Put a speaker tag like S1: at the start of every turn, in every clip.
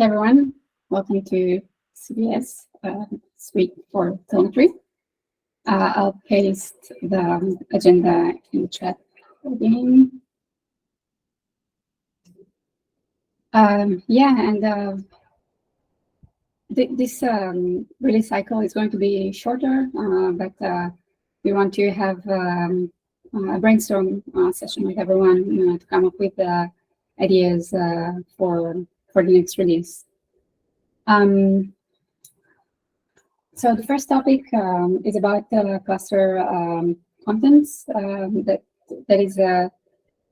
S1: Hey everyone, welcome to CBS Suite for Telemetry. I'll paste the agenda in the chat again. This release cycle is going to be shorter, but we want to have a brainstorm session with everyone to come up with ideas for the next release. So the first topic is about cluster contents. That is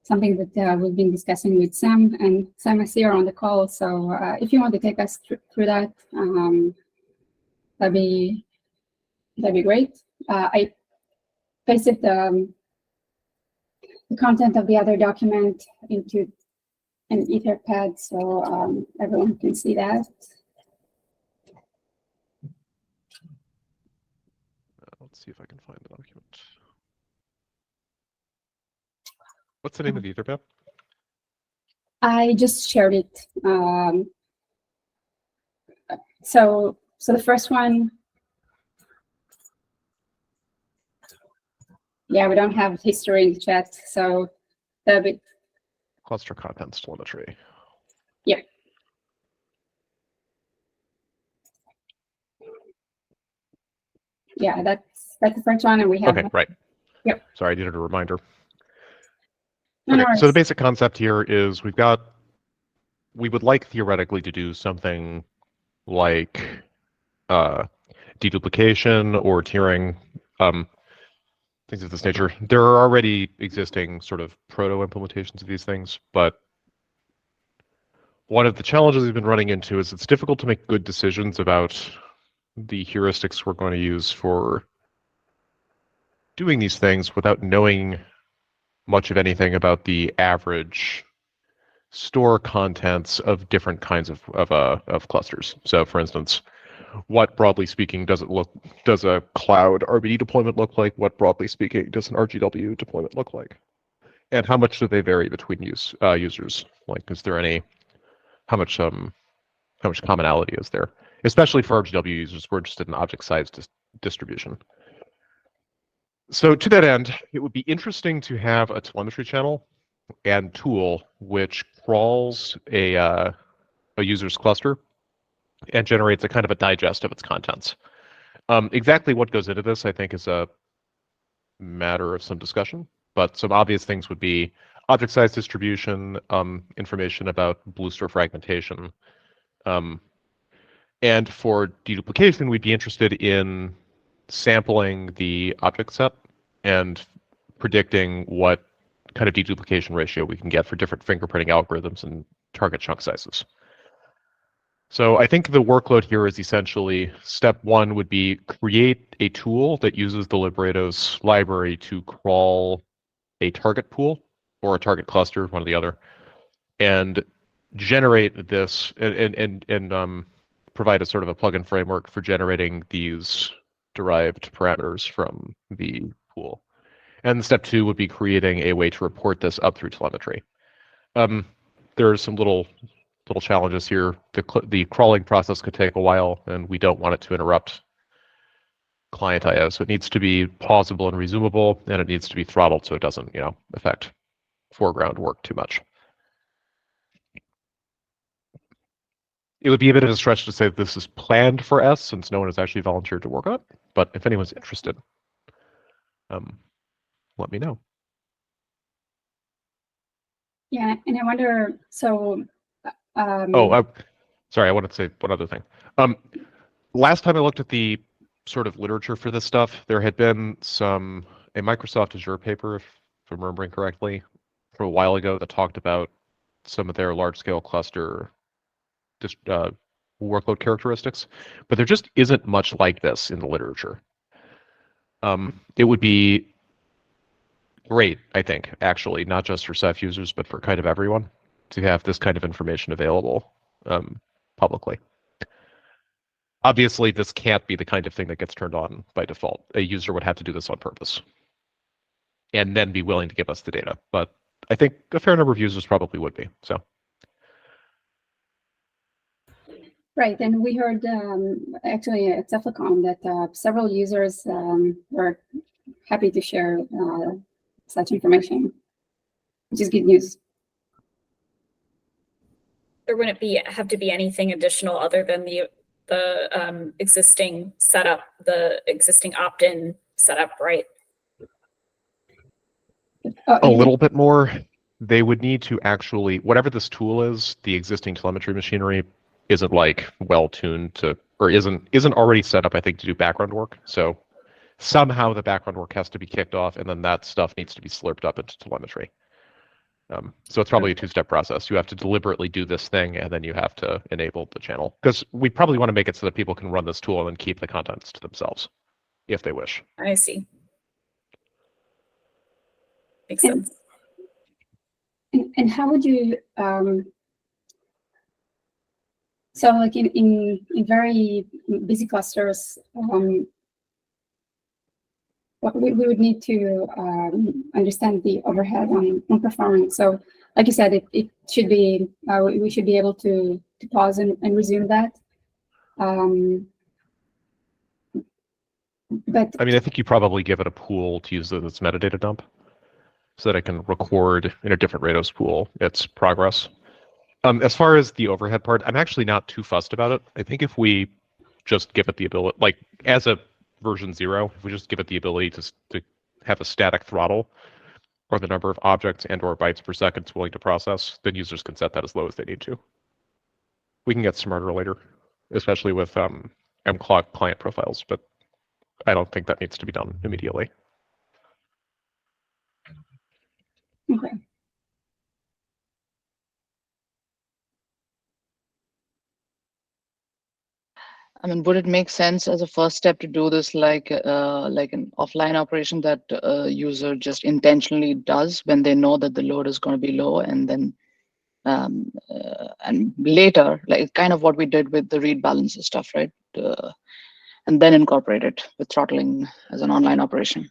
S1: something that we've been discussing with Sam, and Sam is here on the call. So if you want to take us through that, that'd be great. I pasted the content of the other document into an Etherpad, so everyone can see that.
S2: Let's see if I can find the document. What's the name of the Etherpad?
S1: I just shared it. So the first one, yeah, we don't have history in the chat, so that'll be
S2: cluster contents telemetry.
S1: Yeah. Yeah, that's the first one, and we have.
S2: Okay, right.
S1: Yep.
S2: Sorry, I needed a reminder.
S1: No
S2: okay, so the basic concept here is we would like theoretically to do something like deduplication or tiering, things of this nature. There are already existing sort of proto-implementations of these things, but one of the challenges we've been running into is it's difficult to make good decisions about the heuristics we're going to use for doing these things without knowing much of anything about the average store contents of different kinds of clusters. So for instance, what broadly speaking does a cloud RBD deployment look like? What broadly speaking does an RGW deployment look like? And how much do they vary between users? Like, is there how much commonality is there? Especially for RGW users, we're interested in object size distribution. So to that end, it would be interesting to have a telemetry channel and tool which crawls a user's cluster and generates a kind of a digest of its contents. Exactly what goes into this, I think, is a matter of some discussion, but some obvious things would be object size distribution, information about blue store fragmentation, and for deduplication, we'd be interested in sampling the object set and predicting what kind of deduplication ratio we can get for different fingerprinting algorithms and target chunk sizes. So I think the workload here is essentially step one would be create a tool that uses the Libretto's library to crawl a target pool or a target cluster, one or the other, and generate this and provide a sort of a plugin framework for generating these derived parameters from the pool. And step two would be creating a way to report this up through telemetry. There are some little challenges here. The crawling process could take a while, and we don't want it to interrupt client I/O. So it needs to be pausable and resumable, and it needs to be throttled so it doesn't, affect foreground work too much. It would be a bit of a stretch to say that this is planned for S, since no one has actually volunteered to work on it. But if anyone's interested, let me know.
S1: Yeah, and I wonder, so.
S2: Sorry, I wanted to say one other thing. Last time I looked at the sort of literature for this stuff, there had been a Microsoft Azure paper, if I'm remembering correctly, from a while ago that talked about some of their large-scale cluster workload characteristics, but there just isn't much like this in the literature. It would be great, I think, actually, not just for Ceph users, but for kind of everyone, to have this kind of information available publicly. Obviously, this can't be the kind of thing that gets turned on by default. A user would have to do this on purpose and then be willing to give us the data. But I think a fair number of users probably would be. So.
S1: Right, and we heard actually at Ceph.com that several users were happy to share such information, which is good news.
S3: There wouldn't have to be anything additional other than the existing setup, the existing opt-in setup, right?
S2: A little bit more. They would need to actually, whatever this tool is, the existing telemetry machinery isn't like well tuned to, or isn't already set up, I think, to do background work. So somehow the background work has to be kicked off, and then that stuff needs to be slurped up into telemetry. So it's probably a two-step process. You have to deliberately do this thing, and then you have to enable the channel. Because we probably want to make it so that people can run this tool and then keep the contents to themselves, if they wish.
S3: I see. Makes sense.
S1: And how would you, so like in very busy clusters, we would need to understand the overhead on performance. So like you said, it should be, we should be able to pause and resume that. But
S2: I mean, I think you probably give it a pool to use as its metadata dump so that it can record in a different Rados pool its progress. As far as the overhead part, I'm actually not too fussed about it. I think if we just give it the ability, like as a version 0, if we just give it the ability to have a static throttle or the number of objects and or bytes per second it's willing to process, then users can set that as low as they need to. We can get smarter later, especially with mclock client profiles, but I don't think that needs to be done immediately.
S1: okay.
S4: I mean, would it make sense as a first step to do this like an offline operation that a user just intentionally does when they know that the load is going to be low, and then and later, like kind of what we did with the read balancer stuff, right? And then incorporate it with throttling as an online operation.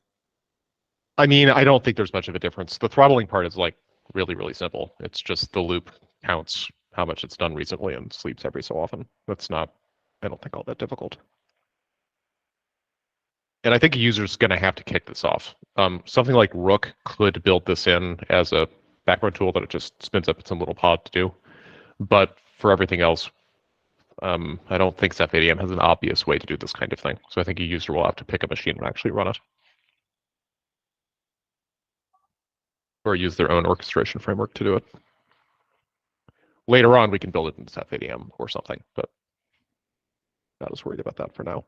S2: I mean, I don't think there's much of a difference. The throttling part is like really, really simple. It's just the loop counts how much it's done recently and sleeps every so often. That's not, I don't think, all that difficult. And I think a user's going to have to kick this off. Something like Rook could build this in as a background tool that it just spins up its own little pod to do. But for everything else, I don't think Ceph ADM has an obvious way to do this kind of thing. So I think a user will have to pick a machine and actually run it. Or use their own orchestration framework to do it. Later on, we can build it in Ceph ADM or something, but not as worried about that for now.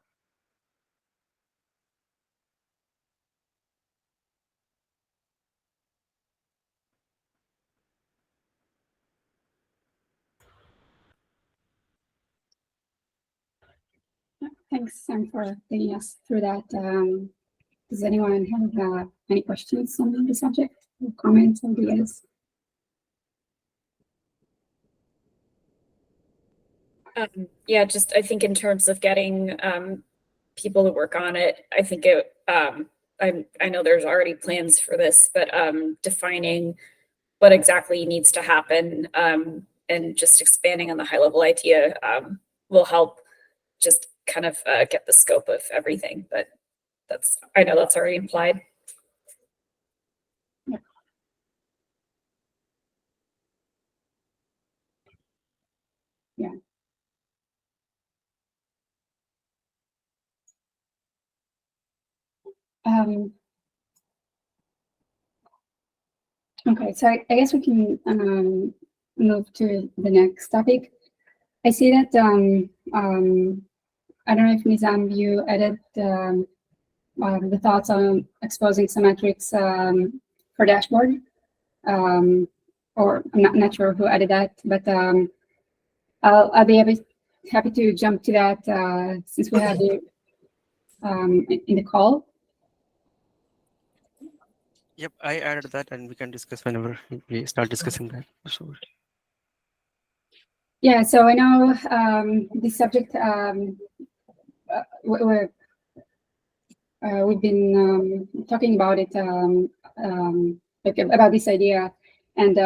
S1: Thanks, Sam, for taking us through that. Does anyone have any questions on the subject, or comments, ideas?
S3: Yeah, just I think in terms of getting people to work on it, I think it. I know there's already plans for this, but defining what exactly needs to happen and just expanding on the high level idea will help just kind of get the scope of everything. But I know that's already implied.
S1: Yeah. Okay, so I guess we can move to the next topic. I see that I don't know if Nizam, you added the thoughts on exposing some metrics for dashboard, or I'm not sure who added that, but I'll be happy to jump to that since we have you in the call.
S5: Yep, I added that, and we can discuss whenever we start discussing that. Sure.
S1: Yeah, so I know this subject we've been talking about it, like about this idea, and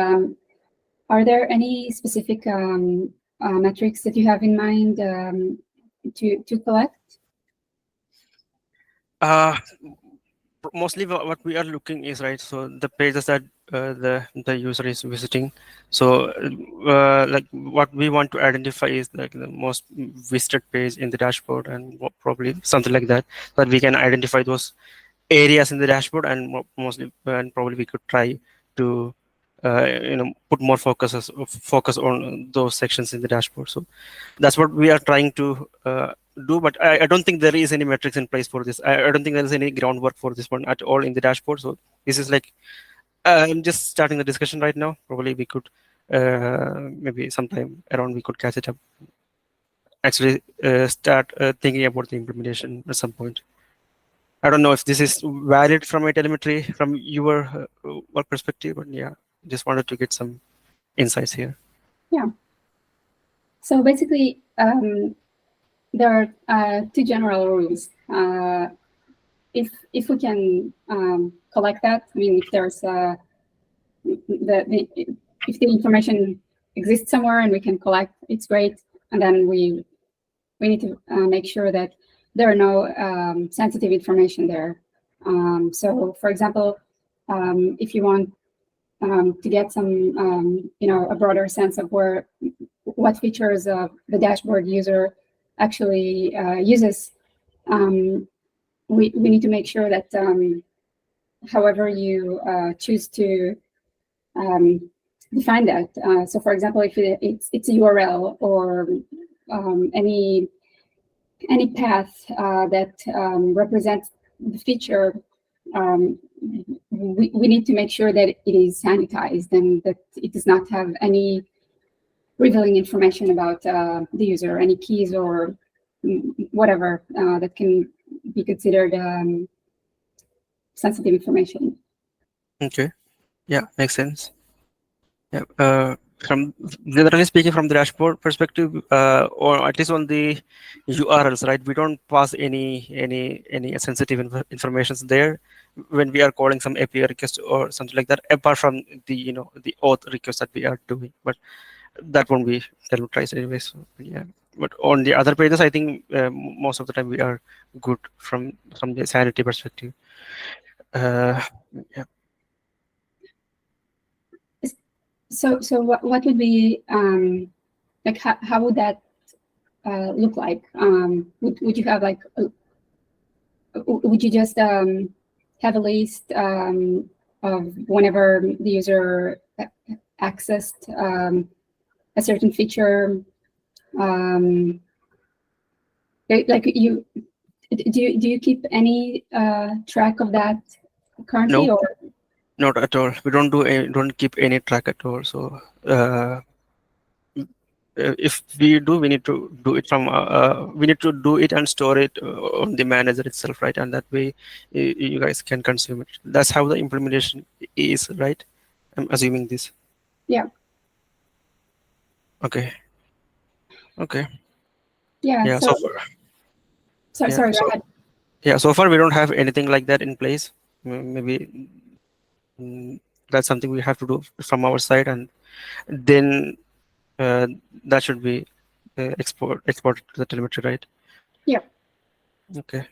S1: are there any specific metrics that you have in mind to collect?
S5: Mostly what we are looking is, right, so the pages that the user is visiting. So like what we want to identify is like the most visited page in the dashboard, and probably something like that, that we can identify those areas in the dashboard, and mostly and probably we could try to put more focus on those sections in the dashboard. So that's what we are trying to do, but I don't think there is any metrics in place for this. I don't think there is any groundwork for this one at all in the dashboard. So this is like I'm just starting the discussion right now. Probably we could maybe sometime around we could catch it up, actually start thinking about the implementation at some point. I don't know if this is valid from a telemetry from your work perspective, but yeah, just wanted to get some insights here.
S1: Yeah. So basically, there are two general rules. If we can collect that, I mean, if there's if the information exists somewhere and we can collect, it's great. And then we need to make sure that there are no sensitive information there. So, for example, if you want to get some, a broader sense of what features of the dashboard user actually uses, we need to make sure that however you choose to define that. So, for example, if it's a URL or any path that represents the feature, we need to make sure that it is sanitized and that it does not have any revealing information about the user, any keys or whatever that can be considered sensitive information.
S5: Okay, yeah, makes sense. Yeah, from generally speaking, from the dashboard perspective, or at least on the URLs, right? We don't pass any sensitive information there when we are calling some API request or something like that, apart from the the auth request that we are doing. But that won't be telemetrized anyway. So yeah. But on the other pages, I think most of the time we are good from the sanity perspective. Yeah.
S1: So what would be like how would that look like? Would you have like would you just have a list of whenever the user accessed a certain feature? Like do you keep any track of that currently?
S5: No.
S1: Or
S5: Not at all. We don't keep any track at all. So if we do, we need to do it from we need to do it and store it on the manager itself, right? And that way you guys can consume it. That's how the implementation is, right? I'm assuming this.
S1: Yeah.
S5: Okay. Okay.
S1: Yeah.
S5: Yeah.
S1: So
S5: far,
S1: sorry. Go ahead.
S5: Yeah. So far, we don't have anything like that in place. Maybe that's something we have to do from our side, and then that should be exported to the telemetry, right?
S1: Yeah.
S5: Okay.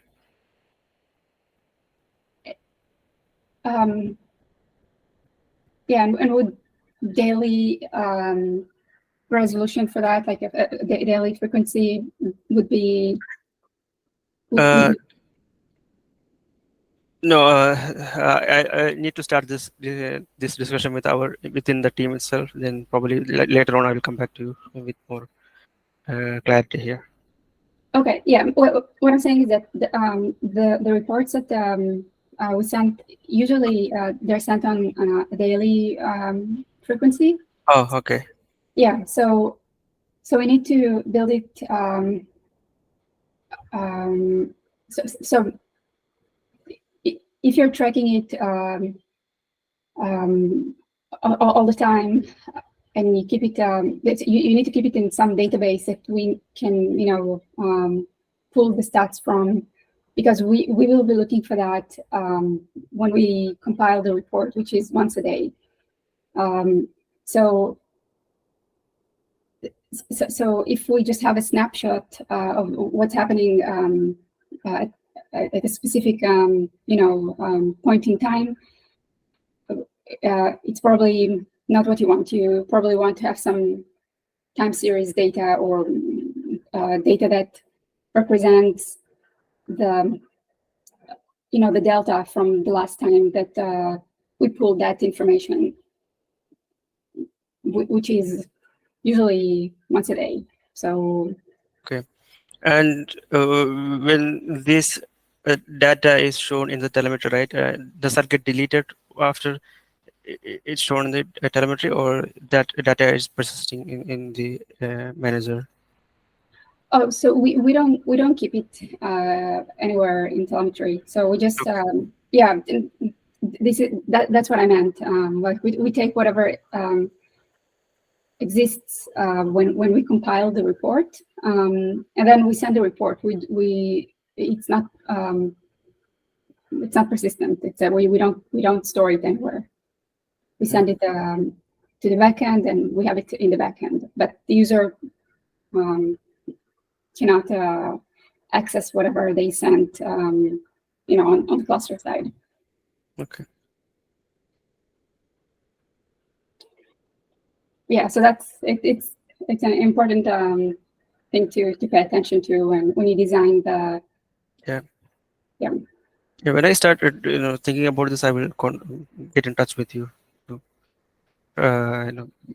S1: Yeah, and would daily resolution for that, like if daily frequency would be?
S5: No, I need to start this discussion within the team itself. Then probably later on I will come back to you with more clarity here.
S1: Okay, yeah. What I'm saying is that the reports that we sent usually they're sent on a daily frequency.
S5: Oh, okay.
S1: Yeah, so we need to build it. So if you're tracking it all the time, and you keep it, you need to keep it in some database that we can, pull the stats from, because we will be looking for that when we compile the report, which is once a day. So So if we just have a snapshot of what's happening at a specific point in time, it's probably not what you want. You probably want to have some time series data or data that represents the the delta from the last time that we pulled that information, which is usually once a day. So
S5: Okay. And when this data is shown in the telemetry, right, does that get deleted after it's shown in the telemetry, or that data is persisting in the manager?
S1: oh, so we don't keep it anywhere in telemetry. So we just yeah, that's what I meant. Like we take whatever exists when we compile the report, and then we send the report. It's not persistent. It's we don't store it anywhere. We send it to the backend, and we have it in the backend. But the user cannot access whatever they sent, on the cluster side.
S5: Okay.
S1: Yeah, so that's it. It's an important thing to pay attention to when you design the.
S5: Yeah.
S1: Yeah.
S5: Yeah. When I started, thinking about this, I will get in touch with you to,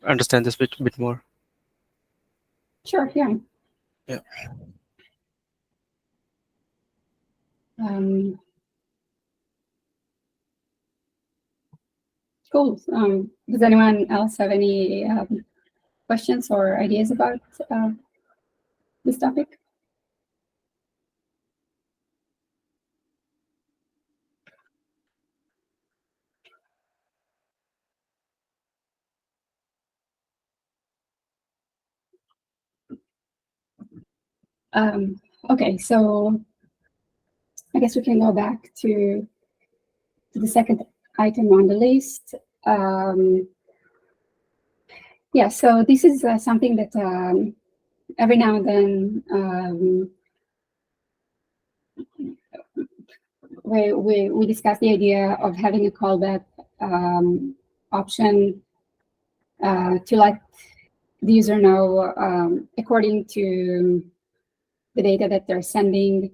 S5: understand this bit more.
S1: Sure. Yeah.
S5: Yeah.
S1: Cool. Does anyone else have any questions or ideas about this topic? Okay, so I guess we can go back to the second item on the list. Yeah, so this is something that every now and then we discuss the idea of having a callback option to let the user know according to the data that they're sending,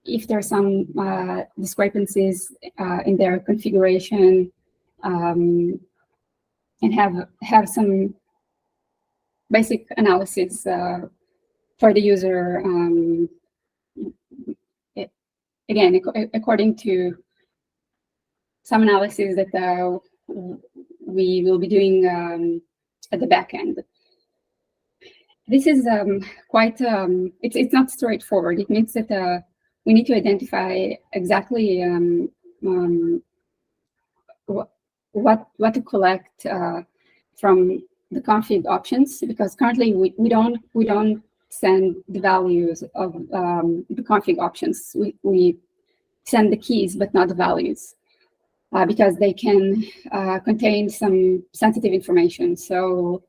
S1: if there's some discrepancies in their configuration, and have some basic analysis for the user. Again, according to some analysis that we will be doing at the back end. This is quite, it's not straightforward. It means that we need to identify exactly what to collect from the config options, because currently we don't send the values of the config options. We send the keys, but not the values, because they can contain some sensitive information. So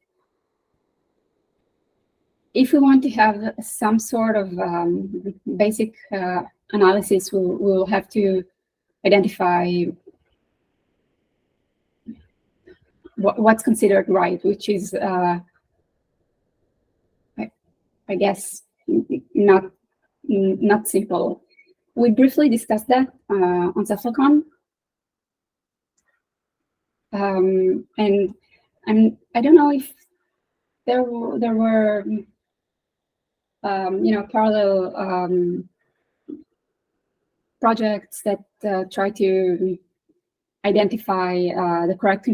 S1: if we want to have some sort of basic analysis, we'll have to identify what's considered right, which is, I guess, not simple. We briefly discussed that on Ceph.con, and I don't know if there were parallel projects that try to identify the correct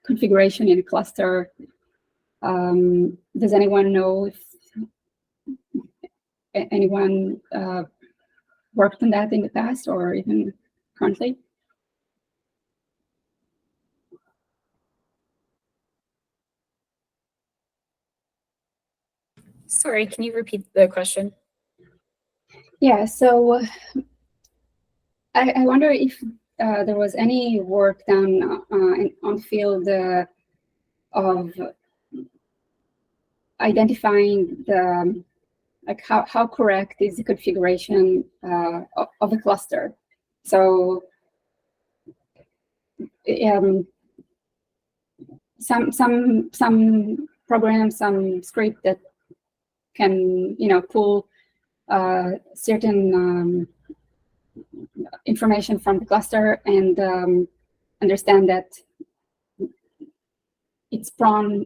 S1: configuration in a cluster. Does anyone know if anyone worked on that in the past or even currently?
S3: Sorry, can you repeat the question?
S1: Yeah, so I wonder if there was any work done on field of identifying the like how correct is the configuration of a cluster. So some programs, some script that can pull certain information from the cluster and understand that it's prone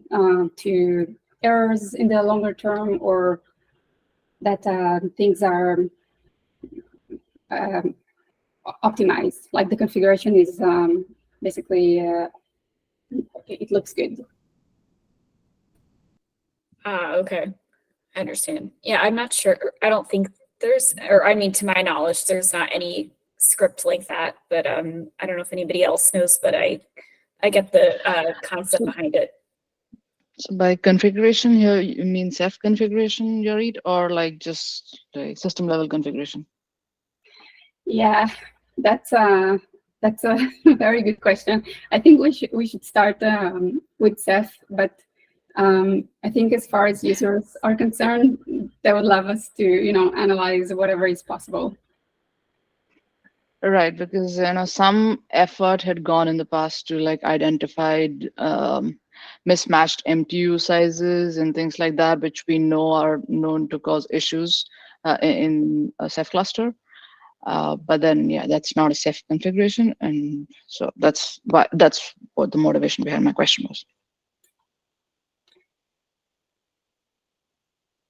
S1: to errors in the longer term, or that things are optimized, like the configuration is basically it looks good.
S3: Okay, I understand. Yeah, I'm not sure. I don't think there's, or I mean, to my knowledge, there's not any script like that. But I don't know if anybody else knows, but I get the concept behind it.
S4: So by configuration here, you mean Ceph configuration, Yorit, or like just like system level configuration?
S1: Yeah, that's a very good question. I think we should start with Ceph, but I think as far as users are concerned, they would love us to analyze whatever is possible.
S4: Right, because some effort had gone in the past to like identified mismatched MTU sizes and things like that, which we know are known to cause issues in a Ceph cluster. But then, yeah, that's not a Ceph configuration, and so that's what the motivation behind my question was.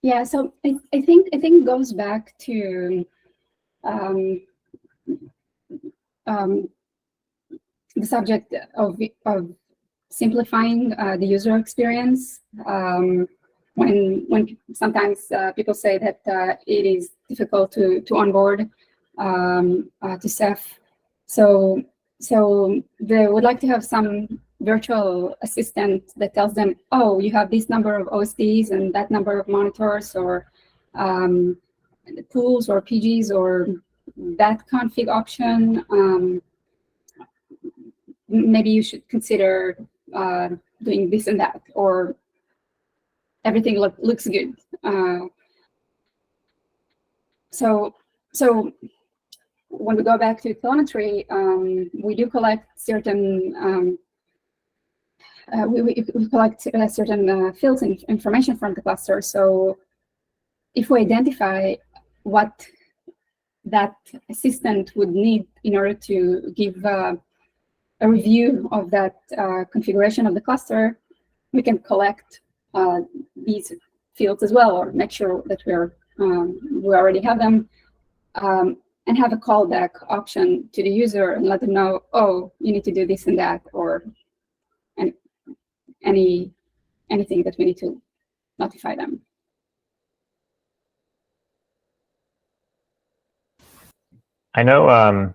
S1: Yeah, so I think it goes back to the subject of simplifying the user experience. When sometimes people say that it is difficult to onboard to Ceph, so they would like to have some virtual assistant that tells them, oh, you have this number of OSDs and that number of monitors, or tools or PGs, or that config option. Maybe you should consider doing this and that, or everything looks good. So when we go back to telemetry, we do collect certain we collect certain fields and information from the cluster. So if we identify what that assistant would need in order to give a review of that configuration of the cluster, we can collect these fields as well, or make sure that we already have them, and have a callback option to the user and let them know, oh, you need to do this and that, or anything that we need to notify them.
S6: I know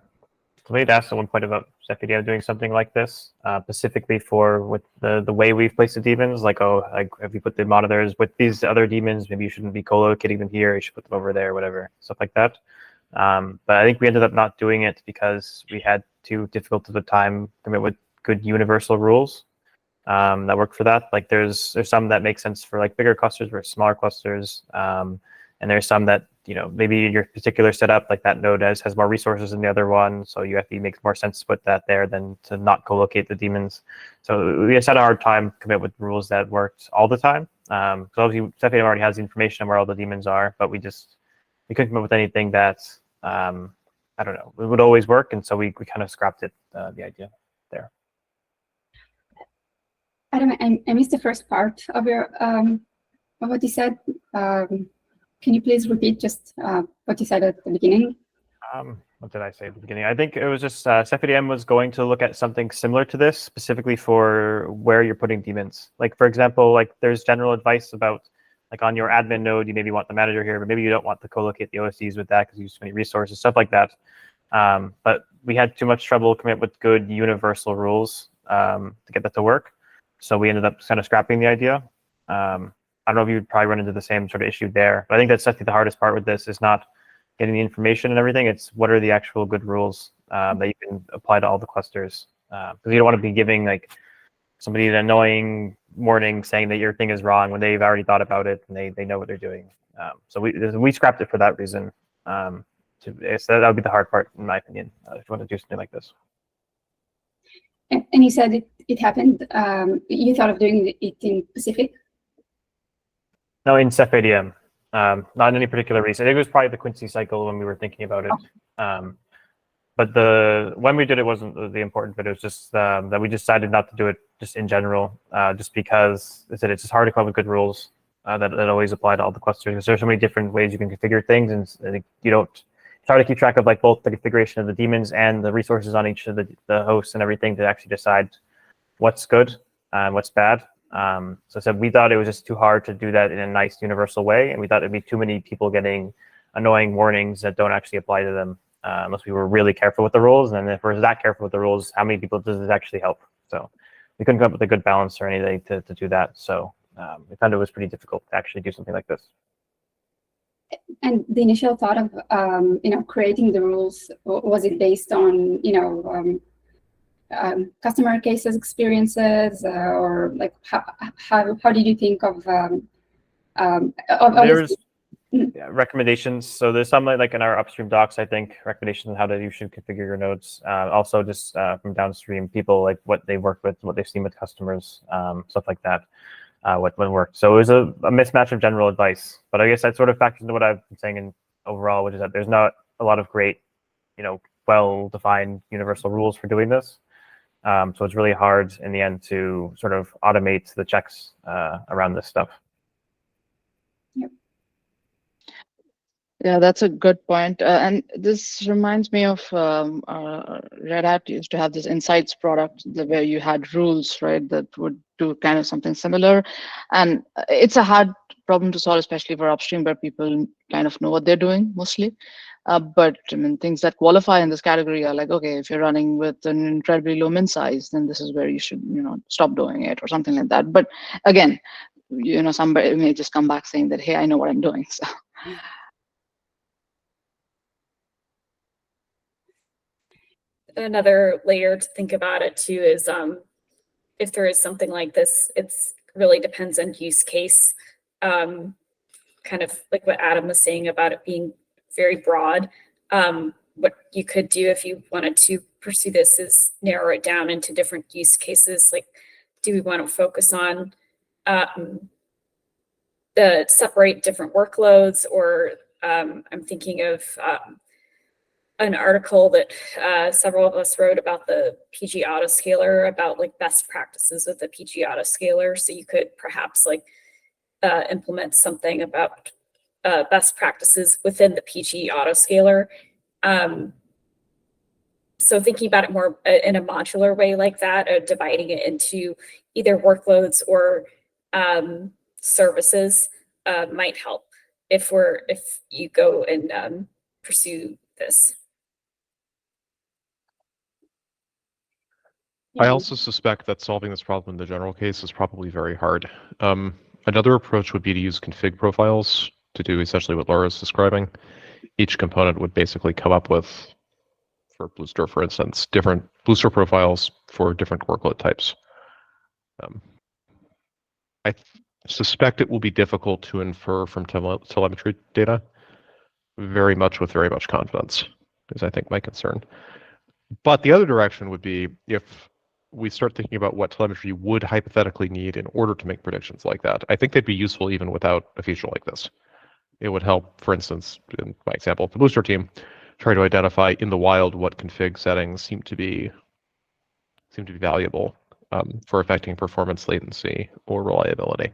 S6: Wade asked at one point about Ceph doing something like this, specifically with the way we've placed the daemons, like, oh, like if you put the monitors with these other daemons, maybe you shouldn't be co-locating them here, you should put them over there, whatever, stuff like that. But I think we ended up not doing it because we had too difficult of a time commit with good universal rules that work for that. Like there's some that make sense for like bigger clusters versus smaller clusters, and there's some that maybe your particular setup, like that node has more resources than the other one, so UFE makes more sense to put that there than to not co-locate the daemons. So we just had a hard time commit with rules that worked all the time. Because obviously Ceph already has the information on where all the daemons are, but we couldn't come up with anything that I don't know, it would always work, and so we kind of scrapped it, the idea there.
S1: Adam, I missed the first part of your of what you said. Can you please repeat just what you said at the beginning?
S6: What did I say at the beginning? I think it was just Ceph was going to look at something similar to this, specifically for where you're putting daemons. Like, for example, like there's general advice about, like on your admin node, you maybe want the manager here, but maybe you don't want to co-locate the OSDs with that because you use too many resources, stuff like that. But we had too much trouble coming up with good universal rules to get that to work. So we ended up kind of scrapping the idea. I don't know if you would probably run into the same sort of issue there, but I think that's definitely the hardest part with this, is not getting the information and everything. It's what are the actual good rules that you can apply to all the clusters. Because you don't want to be giving like somebody an annoying warning saying that your thing is wrong when they've already thought about it and they know what they're doing. So we scrapped it for that reason. So that would be the hard part, in my opinion, if you want to do something like this.
S1: And you said it happened. You thought of doing it in Pacific?
S6: No, in Ceph ADM. Not in any particular reason. It was probably the Quincy cycle when we were thinking about it. But when we did it wasn't the important bit. It was just that we decided not to do it just in general, just because I said it's just hard to come up with good rules that always apply to all the clusters. Because there's so many different ways you can configure things, and I think it's hard to keep track of like both the configuration of the daemons and the resources on each of the hosts and everything to actually decide what's good and what's bad. So I said we thought it was just too hard to do that in a nice universal way, and we thought it'd be too many people getting annoying warnings that don't actually apply to them unless we were really careful with the rules. And if we're that careful with the rules, how many people does it actually help? So we couldn't come up with a good balance or anything to do that. So we found it was pretty difficult to actually do something like this.
S1: And the initial thought of creating the rules, was it based on customer cases, experiences, or like how did you think of
S6: there's recommendations? So there's some like in our upstream docs, I think, recommendations on how you should configure your nodes. Also just from downstream people, like what they work with, what they've seen with customers, stuff like that. What worked. So it was a mismatch of general advice, but I guess that sort of factors into what I've been saying in overall, which is that there's not a lot of great, well-defined universal rules for doing this. So it's really hard in the end to sort of automate the checks around this stuff.
S1: Yep.
S4: Yeah, that's a good point. And this reminds me of Red Hat used to have this Insights product where you had rules, right, that would do kind of something similar. And it's a hard problem to solve, especially for upstream where people kind of know what they're doing mostly. But I mean, things that qualify in this category are like, okay, if you're running with an incredibly low min size, then this is where you should, stop doing it or something like that. But again, somebody may just come back saying that, hey, I know what I'm doing. So.
S3: Another layer to think about it too is if there is something like this, it's really depends on use case. Kind of like what Adam was saying about it being very broad. What you could do if you wanted to pursue this is narrow it down into different use cases. Like, do we want to focus on the separate different workloads, or I'm thinking of an article that several of us wrote about the PG autoscaler, about like best practices with the PG autoscaler. So you could perhaps like implement something about best practices within the PG autoscaler. So thinking about it more in a modular way like that, dividing it into either workloads or services might help if you go and pursue this.
S2: I also suspect that solving this problem in the general case is probably very hard. Another approach would be to use config profiles to do essentially what Laura's describing. Each component would basically come up with, for Bluester, for instance, different Bluester profiles for different workload types. I suspect it will be difficult to infer from telemetry data very much confidence, is I think my concern. But the other direction would be if we start thinking about what telemetry would hypothetically need in order to make predictions like that. I think they'd be useful even without a feature like this. It would help, for instance, in my example, the Bluester team, try to identify in the wild what config settings seem to be valuable for affecting performance, latency, or reliability.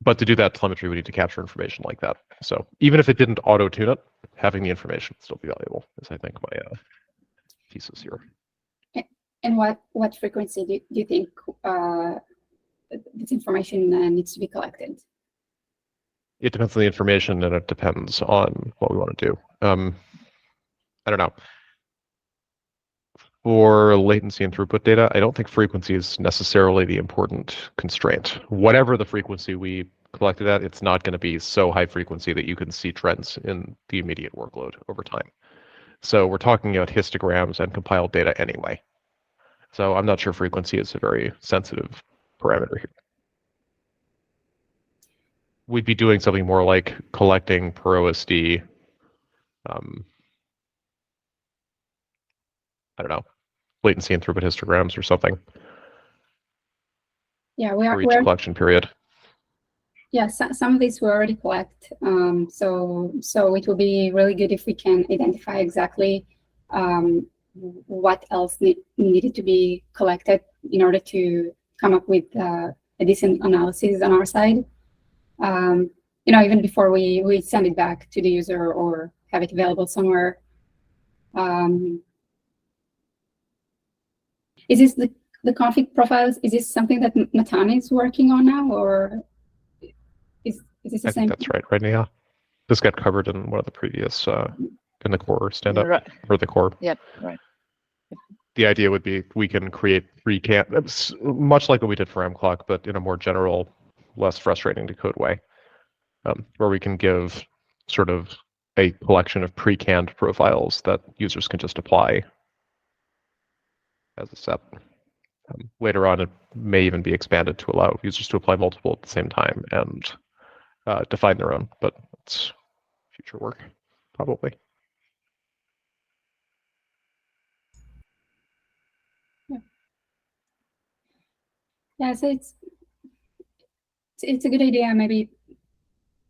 S2: But to do that, telemetry would need to capture information like that. So even if it didn't auto-tune it, having the information would still be valuable, is I think my thesis here.
S1: And what frequency do you think this information needs to be collected?
S2: It depends on the information, and it depends on what we want to do. I don't know. For latency and throughput data, I don't think frequency is necessarily the important constraint. Whatever the frequency we collected at, it's not going to be so high frequency that you can see trends in the immediate workload over time. So we're talking about histograms and compiled data anyway. So I'm not sure frequency is a very sensitive parameter here. We'd be doing something more like collecting per OSD, I don't know, latency and throughput histograms or something
S1: Yeah,
S2: for each collection period.
S1: Yeah, some of these we already collect. So it will be really good if we can identify exactly what else needed to be collected in order to come up with a decent analysis on our side. Even before we send it back to the user or have it available somewhere. Is this the config profiles? Is this something that Matan is working on now, or is this the
S2: I
S1: same?
S2: think that's right, yeah. This got covered in one of the previous, in the core stand-up,
S4: Right.
S2: or the core.
S4: Yep, right.
S2: The idea would be we can create pre-canned, much like what we did for mClock, but in a more general, less frustrating to code way, where we can give sort of a collection of pre-canned profiles that users can just apply as a step. Later on, it may even be expanded to allow users to apply multiple at the same time and define their own, but it's future work, probably.
S1: Yeah, so it's a good idea maybe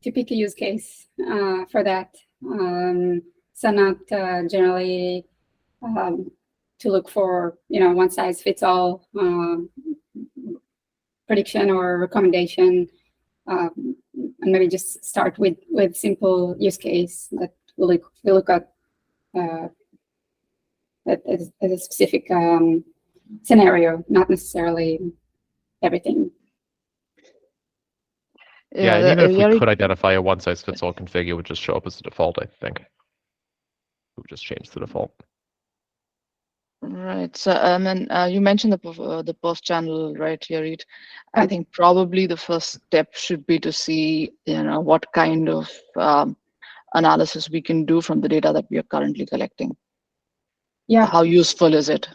S1: to pick a use case for that. So not generally to look for one size fits all prediction or recommendation, and maybe just start with simple use case that we look at as a specific scenario, not necessarily everything.
S2: Yeah, and even if we could identify a one-size-fits-all config, it would just show up as the default, I think. It would just change the default.
S4: Right. So, and you mentioned the perf channel, right, Yarit? I think probably the first step should be to see, what kind of analysis we can do from the data that we are currently collecting.
S1: Yeah.
S4: How useful is it?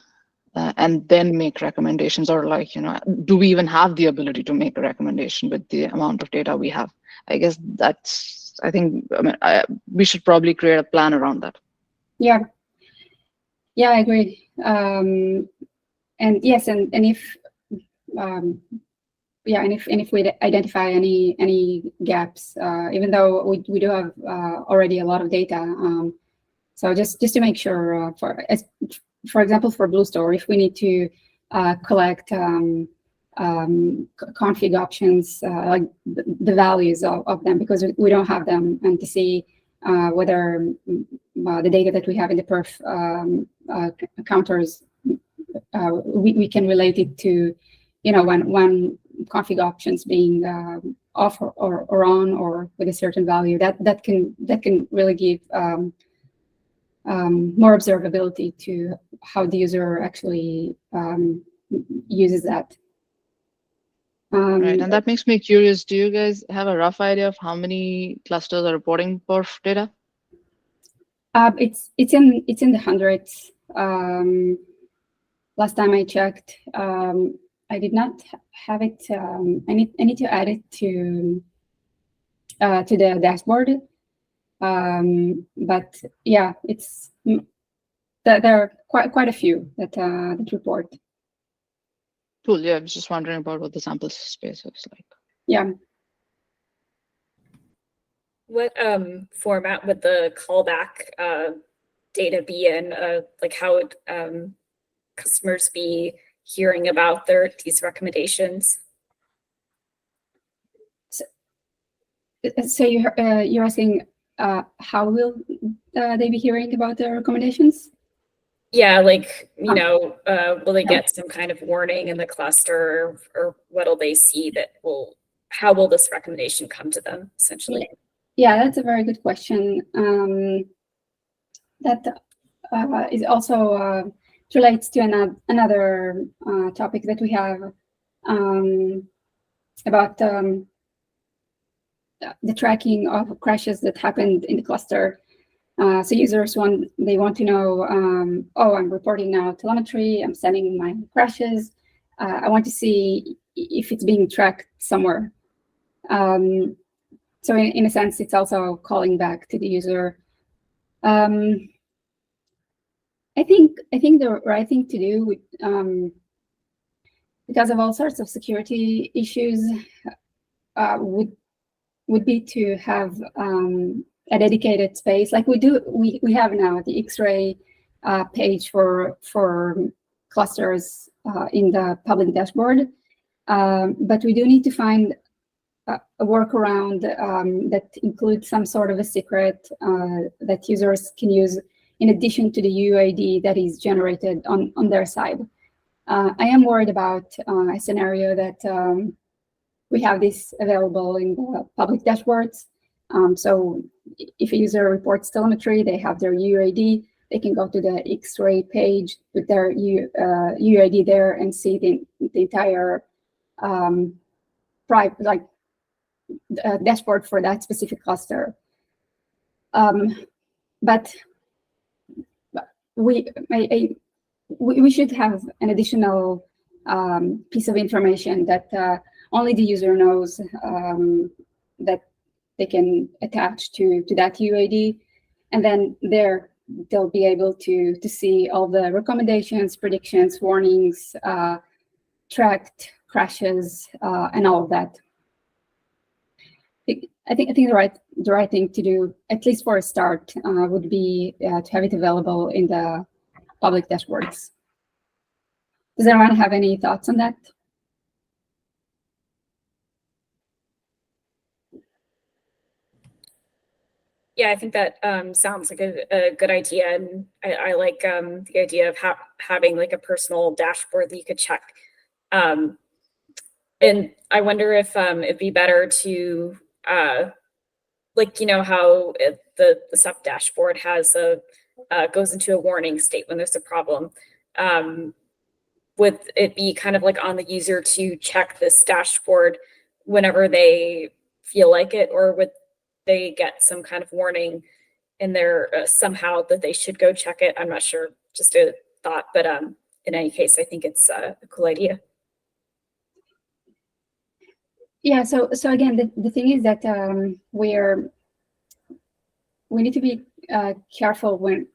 S4: And then make recommendations, or do we even have the ability to make a recommendation with the amount of data we have? I guess we should probably create a plan around that.
S1: Yeah. Yeah, I agree. And yes, and if if we identify any gaps, even though we do have already a lot of data, so just to make sure, for example, for BlueStore, if we need to collect config options, like the values of them, because we don't have them, and to see whether the data that we have in the perf counters, we can relate it to, when config options being off or on, or with a certain value, that can really give more observability to how the user actually uses that.
S4: Right, and that makes me curious. Do you guys have a rough idea of how many clusters are reporting perf data?
S1: It's in the hundreds. Last time I checked, I did not have it. I need to add it to the dashboard. But yeah, there are quite a few that report.
S4: Cool. Yeah, I was just wondering about what the sample space looks like.
S1: Yeah.
S3: What format would the callback data be in? Like, how would customers be hearing about these recommendations?
S1: So you're asking how will they be hearing about the recommendations?
S3: Yeah, like, will they get some kind of warning in the cluster, or what'll they see how will this recommendation come to them, essentially?
S1: Yeah, that's a very good question. That is also relates to another topic that we have about the tracking of crashes that happened in the cluster. So users want to know, oh, I'm reporting now telemetry, I'm sending my crashes. I want to see if it's being tracked somewhere. So in a sense, it's also calling back to the user. I think the right thing to do, because of all sorts of security issues, would be to have a dedicated space like we have now, the X-ray page for clusters in the public dashboard. But we do need to find a workaround that includes some sort of a secret that users can use in addition to the UID that is generated on their side. I am worried about a scenario that we have this available in the public dashboards. So if a user reports telemetry, they have their UID, they can go to the X-ray page with their UID there and see the entire dashboard for that specific cluster. But we should have an additional piece of information that only the user knows, that they can attach to that UID, and then they'll be able to see all the recommendations, predictions, warnings, tracked crashes, and all of that. I think the right thing to do, at least for a start, would be to have it available in the public dashboards. Does anyone have any thoughts on that?
S3: Yeah, I think that sounds like a good idea, and I like the idea of having like a personal dashboard that you could check. And I wonder if it'd be better to like, you know, how the Ceph dashboard has goes into a warning state when there's a problem. Would it be kind of like on the user to check this dashboard whenever they feel like it, or would they get some kind of warning in there somehow that they should go check it? I'm not sure, just a thought, but in any case, I think it's a cool idea.
S1: Yeah, so again, the thing is that we need to be careful when,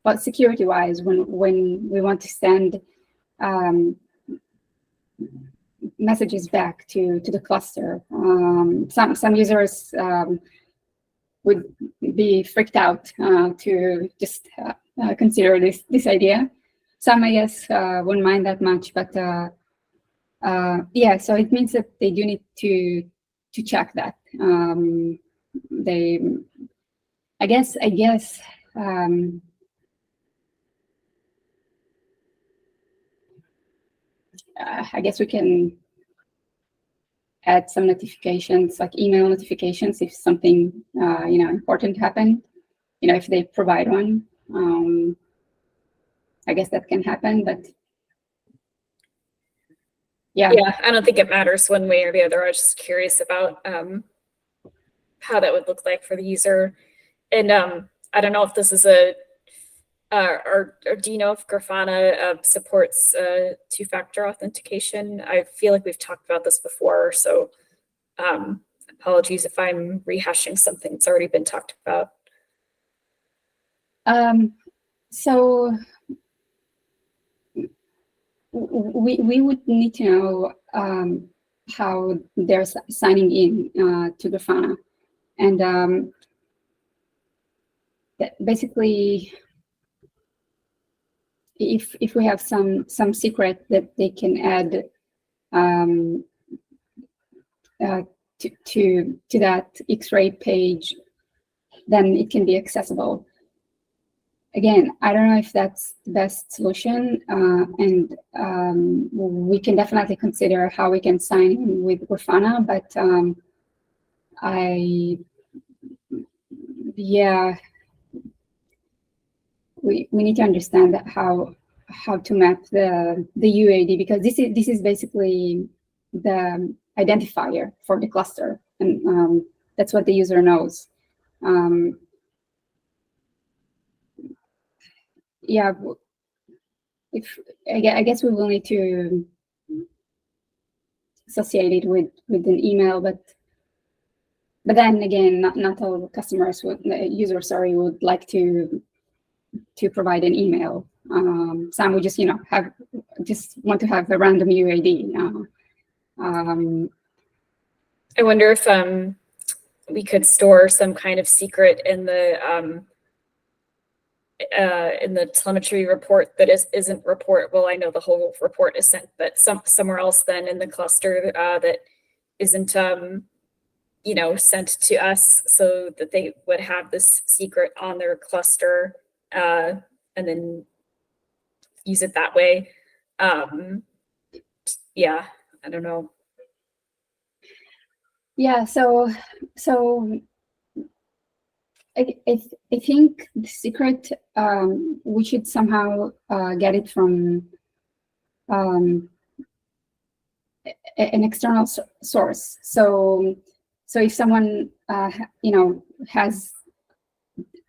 S1: but security-wise, when we want to send messages back to the cluster. Some users would be freaked out to just consider this idea. Some, I guess, wouldn't mind that much, but yeah, so it means that they do need to check that. I guess we can add some notifications, like email notifications, if something important happened. If they provide one, I guess that can happen. But yeah,
S3: I don't think it matters one way or the other. I was just curious about how that would look like for the user, and I don't know if this is or do you know if Grafana supports two-factor authentication? I feel like we've talked about this before, so apologies if I'm rehashing something that's already been talked about.
S1: So we would need to know how they're signing in to Grafana, and basically, if we have some secret that they can add to that X-ray page, then it can be accessible. Again, I don't know if that's the best solution, and we can definitely consider how we can sign in with Grafana, but we need to understand how to map the UID, because this is basically the identifier for the cluster, and that's what the user knows. Yeah, if I guess we will need to associate it with an email, but then again, not all customers users would like to provide an email. Some would just just want to have a random UID.
S3: I wonder if we could store some kind of secret in the telemetry report that isn't report. Well, I know the whole report is sent, but somewhere else then in the cluster that isn't sent to us, so that they would have this secret on their cluster and then use it that way. Yeah, I don't know.
S1: Yeah, so I think the secret, we should somehow get it from an external source. So if someone has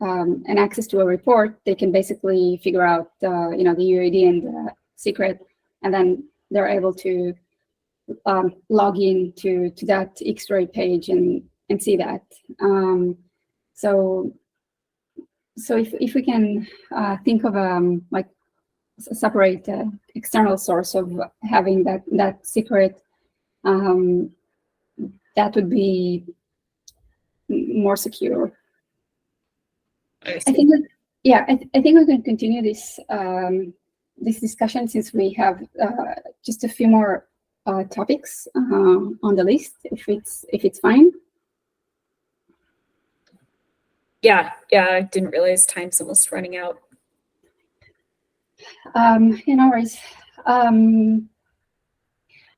S1: an access to a report, they can basically figure out the UID and the secret, and then they're able to log in to that X-ray page and see that. So if we can think of like a separate external source of having that secret, that would be more secure. I think that, yeah, I think we can continue this this discussion, since we have just a few more topics on the list, if it's fine.
S3: Yeah, I didn't realize time's almost running out.
S1: No worries.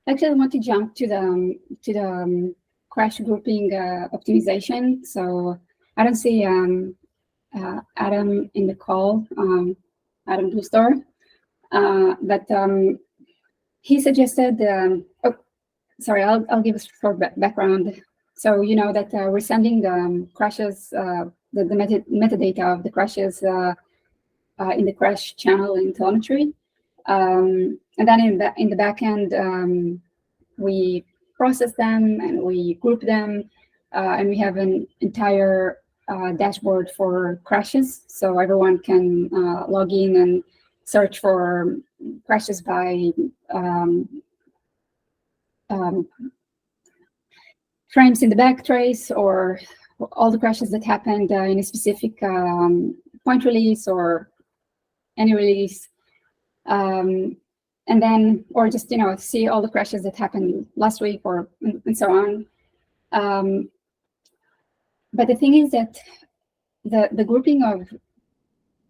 S1: Actually, I want to jump to the crash grouping optimization. So I don't see Adam in the call, Adam Bluestar, but he suggested. Oh, sorry, I'll give a short background. So you know that we're sending the crashes, the metadata of the crashes in the crash channel in Telemetry, and then in the back end, we process them and we group them, and we have an entire dashboard for crashes, so everyone can log in and search for crashes by frames in the backtrace, or all the crashes that happened in a specific point release or any release, and then, or just see all the crashes that happened last week, or and so on. But the thing is that the grouping of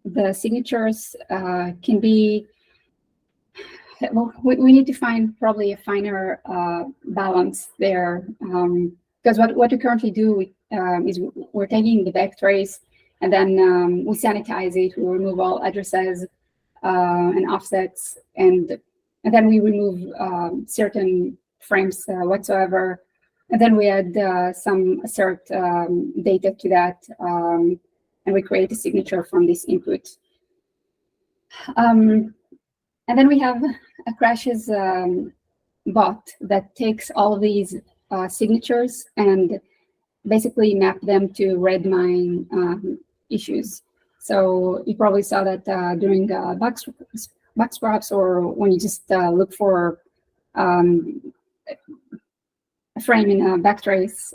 S1: the signatures can be, well, we need to find probably a finer balance there, because what we currently do is we're taking the backtrace, and then we sanitize it, we remove all addresses and offsets, and then we remove certain frames whatsoever, and then we add some assert data to that, and we create a signature from this input. And then we have a crashes bot that takes all of these signatures and basically map them to Redmine issues. So you probably saw that during bug scraps, or when you just look for a frame in a backtrace,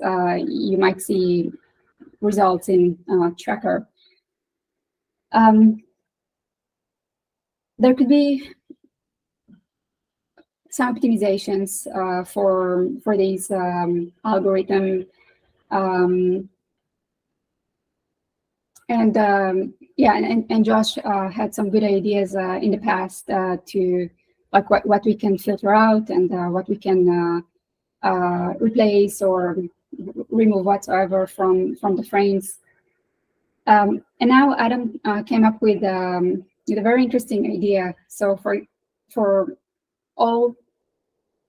S1: you might see results in Tracker. There could be some optimizations for these algorithm, yeah, and Josh had some good ideas in the past to like what we can filter out and what we can replace or remove whatsoever from the frames. And now Adam came up with a very interesting idea. So for all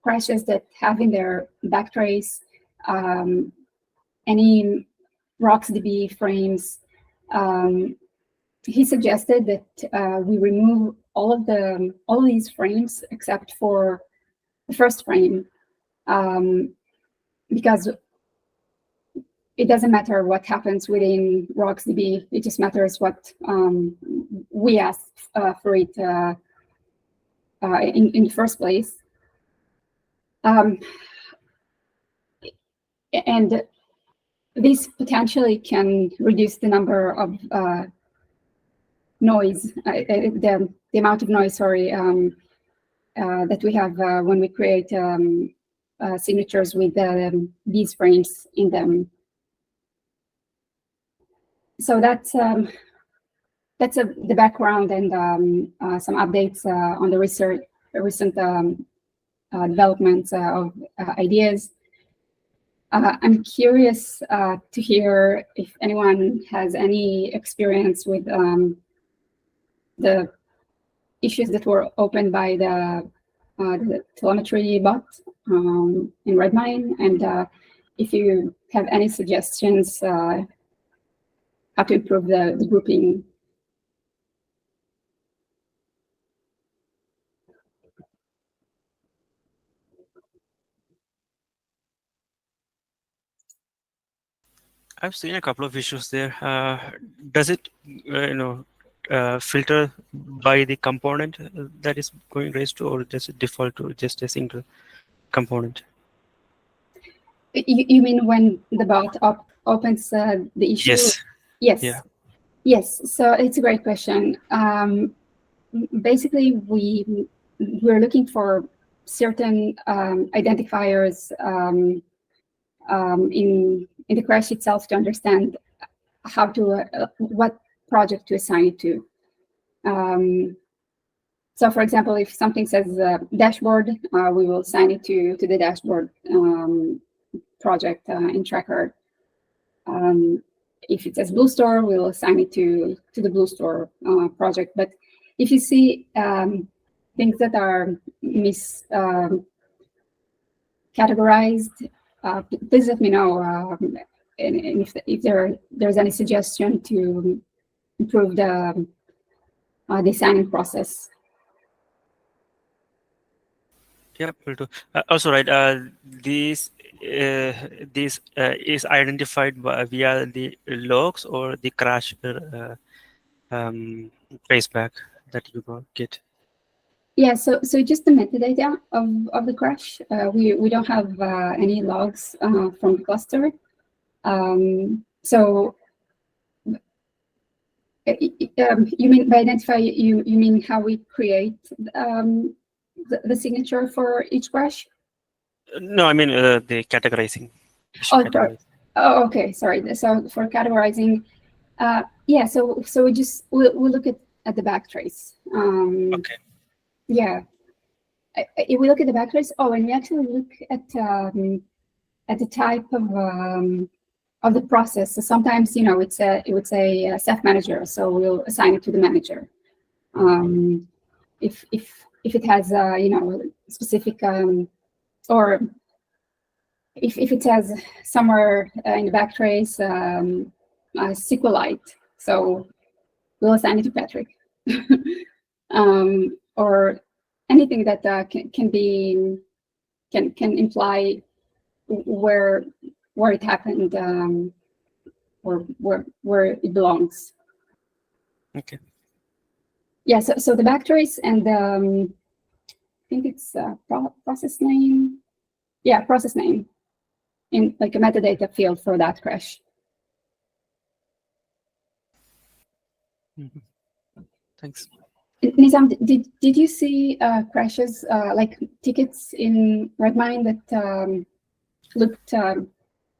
S1: crashes that have in their backtrace any RocksDB frames, he suggested that we remove all of these frames except for the first frame, because it doesn't matter what happens within RocksDB. It just matters what we asked for it in the first place. And this potentially can reduce the number of noise, the amount of noise, sorry, that we have when we create signatures with these frames in them. So that's the background and some updates on the recent developments of ideas. I'm curious to hear if anyone has any experience with the issues that were opened by the telemetry bot in Redmine, and if you have any suggestions how to improve the grouping.
S5: I've seen a couple of issues there. Does it, filter by the component that is going raised to, or does it default to just a single component?
S1: You mean when the bot opens the issue?
S5: Yes.
S1: Yes.
S5: Yeah.
S1: Yes. So it's a great question. Basically, we're looking for certain identifiers in the crash itself to understand how to what project to assign it to. So, for example, if something says dashboard, we will assign it to the dashboard project in Tracker. If it says Blue Store, we'll assign it to the Blue Store project. But if you see things that are categorized, please let me know. And if there's any suggestion to improve the assigning process.
S5: Yeah, will do. Also, right, this is identified via the logs or the crash traceback that you get.
S1: Yeah, so just the metadata of the crash. We don't have any logs from the cluster. So you mean by identify, you mean how we create the signature for each crash?
S5: No, I mean the categorizing.
S1: Oh, okay, sorry. So for categorizing, yeah. So we look at the backtrace.
S5: Okay.
S1: Yeah. If we look at the backtrace, and we actually look at the type of the process. So sometimes, it would say Ceph manager, so we'll assign it to the manager. If it has specific or if it says somewhere in the backtrace SQLite, so we'll assign it to Patrick. Or anything that can imply where it happened, or where it belongs.
S5: Okay.
S1: Yeah. So the backtrace and I think it's process name. Yeah, process name in like a metadata field for that crash.
S5: Mm-hmm. Thanks.
S1: Nizam, did you see crashes like tickets in Redmine that looked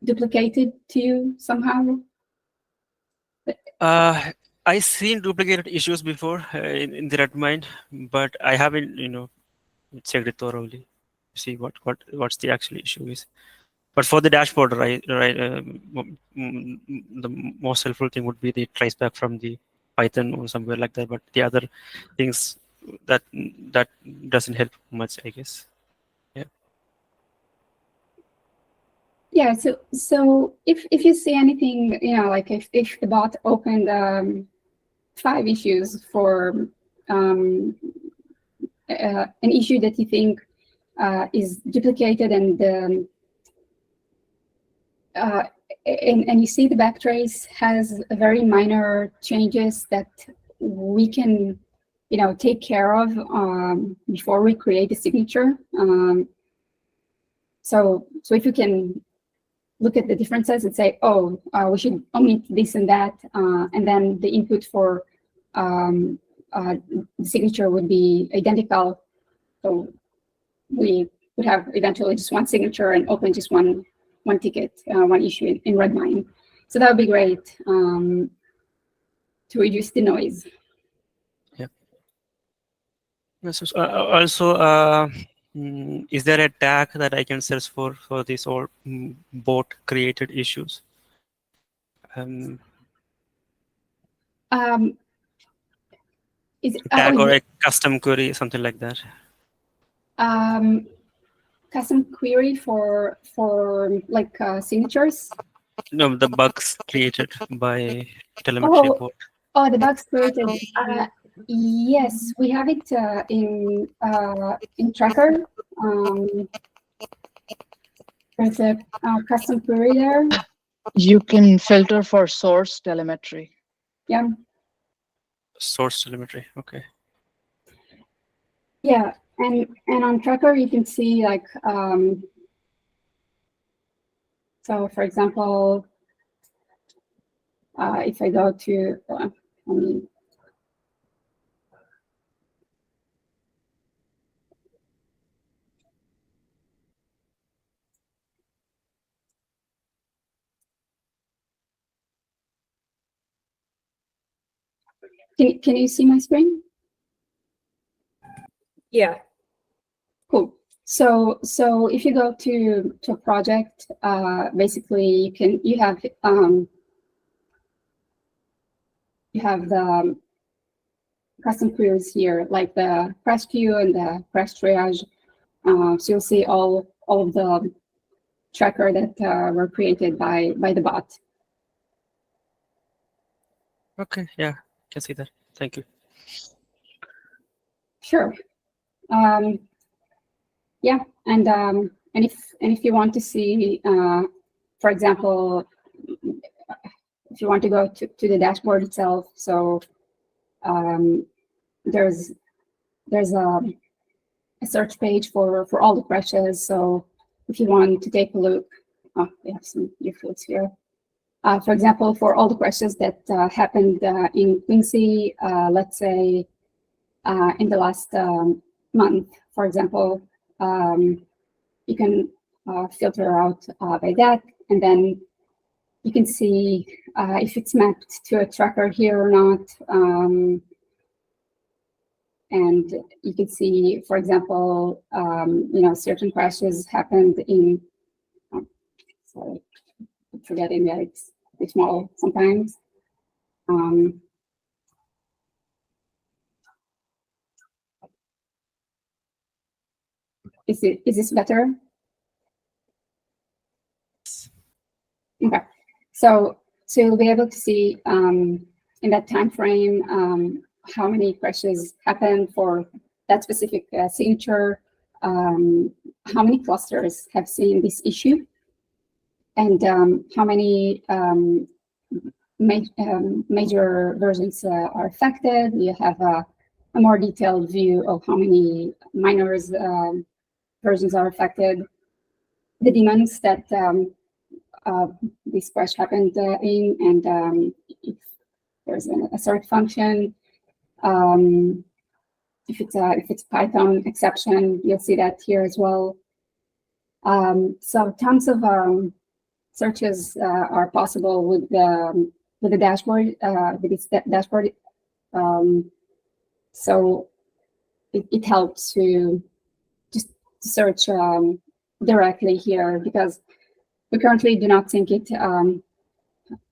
S1: duplicated to you somehow?
S5: I seen duplicated issues before in the Redmine, but I haven't checked it thoroughly to see what's the actual issue is. But for the dashboard, right, the most helpful thing would be the traceback from the Python or somewhere like that. But the other things that doesn't help much, I guess. Yeah.
S1: Yeah, so if you see anything, like if the bot opened 5 issues for an issue that you think is duplicated and you see the backtrace has very minor changes that we can, take care of before we create a signature. So if you can look at the differences and say, oh, we should omit this and that, and then the input for the signature would be identical. So we would have eventually just one signature and open just one ticket, one issue in Redmine. So that would be great to reduce the noise.
S5: Yeah. Also, is there a tag that I can search for these all bot created issues?
S1: Is
S5: Tag or a custom query, something like that.
S1: Custom query for like signatures?
S5: No, the bugs created by telemetry bot.
S1: Oh, the bugs created. Yes, we have it in Tracker. There's a custom query there.
S4: You can filter for source telemetry.
S1: Yeah.
S5: Source telemetry. Okay.
S1: Yeah, and on Tracker you can see like so for example, if I go to can you see my screen?
S3: Yeah.
S1: Cool. So if you go to a project, basically you have the custom queries here, like the crash queue and the crash triage. So you'll see all of the tracker that were created by the bot.
S5: Okay. Yeah, can see that. Thank you.
S1: Sure. Yeah, and if you want to see, for example, if you want to go to the dashboard itself, so there's a search page for all the crashes. So if you want to take a look, we have some new fields here. For example, for all the crashes that happened in Quincy, let's say in the last month, for example, you can filter out by that, and then you can see if it's mapped to a tracker here or not. And you can see, for example, certain crashes happened in, sorry, I'm forgetting that it's small sometimes. Is this better? Okay, so you'll be able to see in that time frame how many crashes happened for that specific signature, how many clusters have seen this issue, and how many major versions are affected. You have a more detailed view of how many minors versions are affected, the daemons that this crash happened in, and if there's a sort function. If it's Python exception, you'll see that here as well. So tons of searches are possible with the dashboard, with this dashboard. So it helps to just search directly here, because we currently do not sync it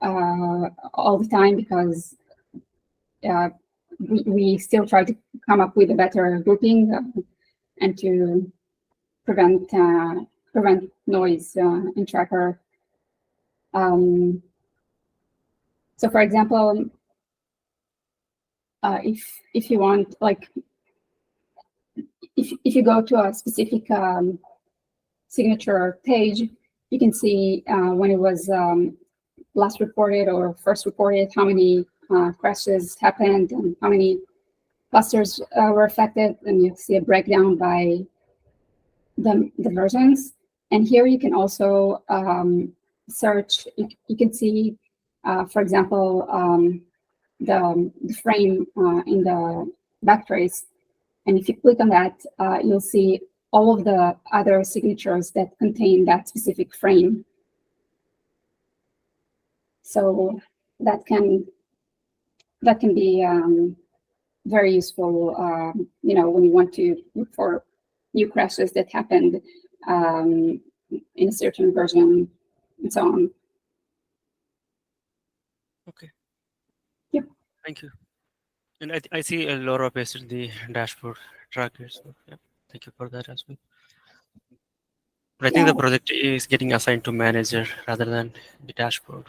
S1: all the time, because we still try to come up with a better grouping and to prevent noise in Tracker. So for example, if you want, like, if you go to a specific signature page, you can see when it was last reported or first reported, how many crashes happened and how many clusters were affected, and you see a breakdown by the versions. And here you can also search. You can see, for example, the frame in the backtrace. And if you click on that, you'll see all of the other signatures that contain that specific frame. So that can be very useful, when you want to look for new crashes that happened in a certain version and so on.
S5: Okay.
S1: Yep.
S5: Thank you. And I see Laura pasted the dashboard tracker. So yeah, thank you for that as well. But I think
S1: Yeah.
S5: the project is getting assigned to manager rather than the dashboard.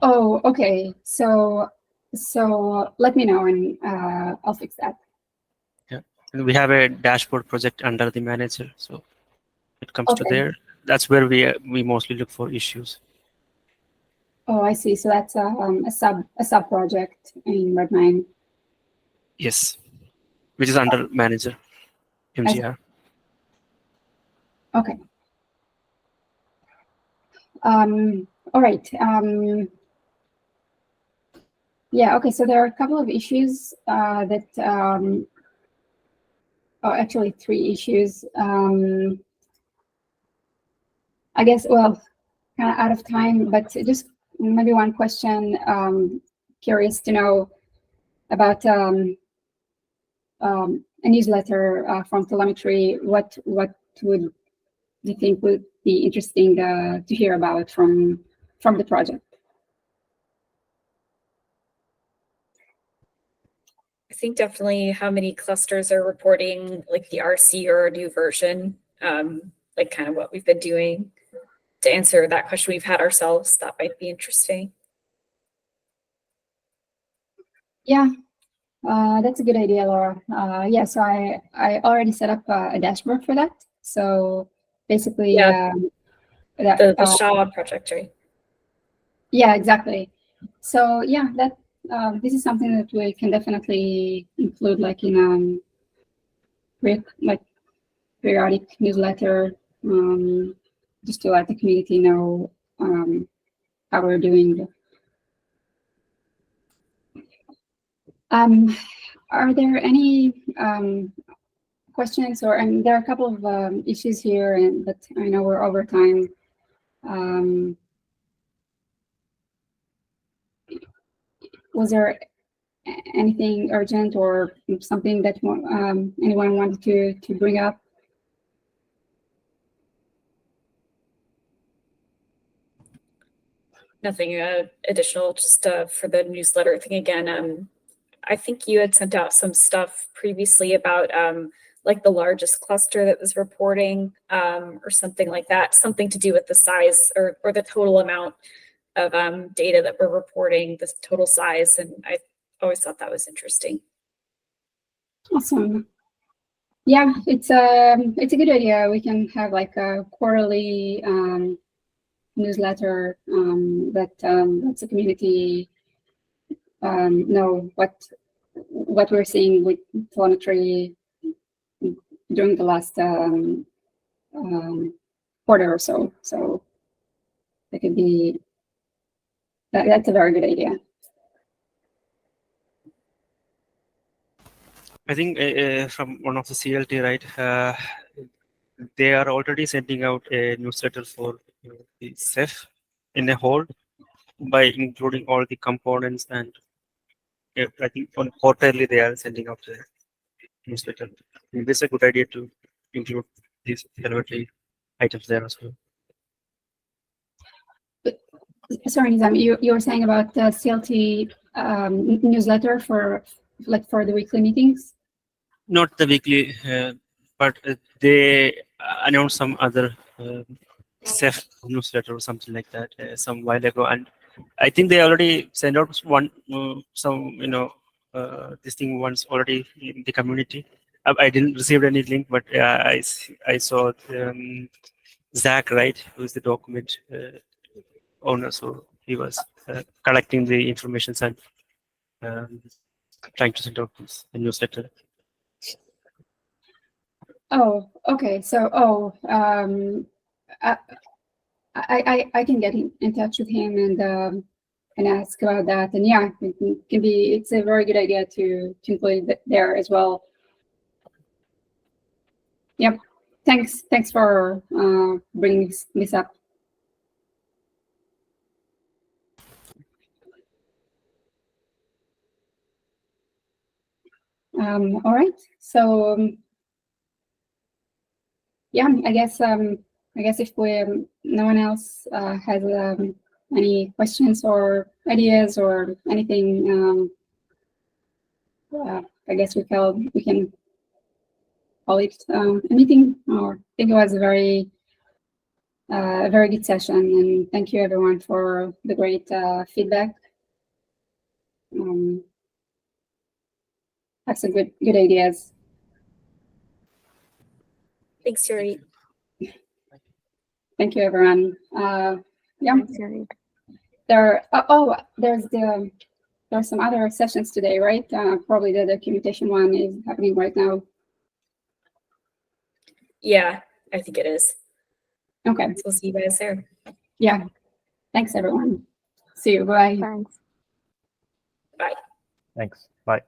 S1: Oh, okay. So let me know and I'll fix that.
S5: Yeah, and we have a dashboard project under the manager. So it comes to
S1: Okay.
S5: there. That's where we mostly look for issues.
S1: Oh, I see. So that's a sub project in Redmine.
S5: Yes, which is under manager, MGR.
S1: Okay. All right. Yeah. Okay. So there are a couple of issues that. Actually, 3 issues. I guess. Well, kind of out of time, but just maybe one question. Curious to know about a newsletter from Telemetry. What would you think would be interesting to hear about from the project?
S3: I think definitely how many clusters are reporting like the RC or a new version, like kind of what we've been doing to answer that question we've had ourselves. That might be interesting.
S1: Yeah, that's a good idea, Laura. Yeah, so I already set up a dashboard for that. So basically,
S3: Yeah.
S1: that
S3: The SHA project, right?
S1: Yeah, exactly. So yeah, that this is something that we can definitely include, like in periodic newsletter, just to let the community know how we're doing. Are there any questions, or there are a couple of issues here, but I know we're over time. Was there anything urgent or something that anyone wanted to bring up?
S3: Nothing additional, just for the newsletter thing again. I think you had sent out some stuff previously about like the largest cluster that was reporting or something like that, something to do with the size or the total amount of data that we're reporting, the total size. And I always thought that was interesting.
S1: Awesome. Yeah, it's a good idea. We can have like a quarterly newsletter that lets the community know what we're seeing with telemetry during the last quarter or so. So that could be that's a very good idea.
S5: I think from one of the CLT, right? They are already sending out a newsletter for the Ceph in a whole by including all the components, and I think on quarterly they are sending out the newsletter. This is a good idea to include these telemetry items there as well.
S1: Sorry, Nizam, you were saying about the CLT newsletter for the weekly meetings?
S5: Not the weekly, but they announce some other Ceph newsletter or something like that some while ago, and I think they already sent out one some this thing once already in the community. I didn't receive any link, but I saw Zach, right, who's the document owner, so he was collecting the information and trying to send out this newsletter.
S1: Oh, okay. So, I can get in touch with him and ask about that. And yeah, it's a very good idea to include it there as well. Yep. Thanks for bringing this up. All right. So yeah, I guess if no one else has any questions or ideas or anything, I guess we can call it a meeting. Or I think it was a very good session, and thank you everyone for the great feedback. Have some good ideas.
S3: Thanks, Yuri.
S1: Thank you, everyone. Yeah. There's some other sessions today, right? Probably the documentation one is happening right now.
S3: Yeah, I think it is.
S1: Okay.
S3: So we'll see you guys there.
S1: Yeah. Thanks, everyone. See you. Bye.
S7: Thanks.
S3: Bye.
S6: Thanks. Bye.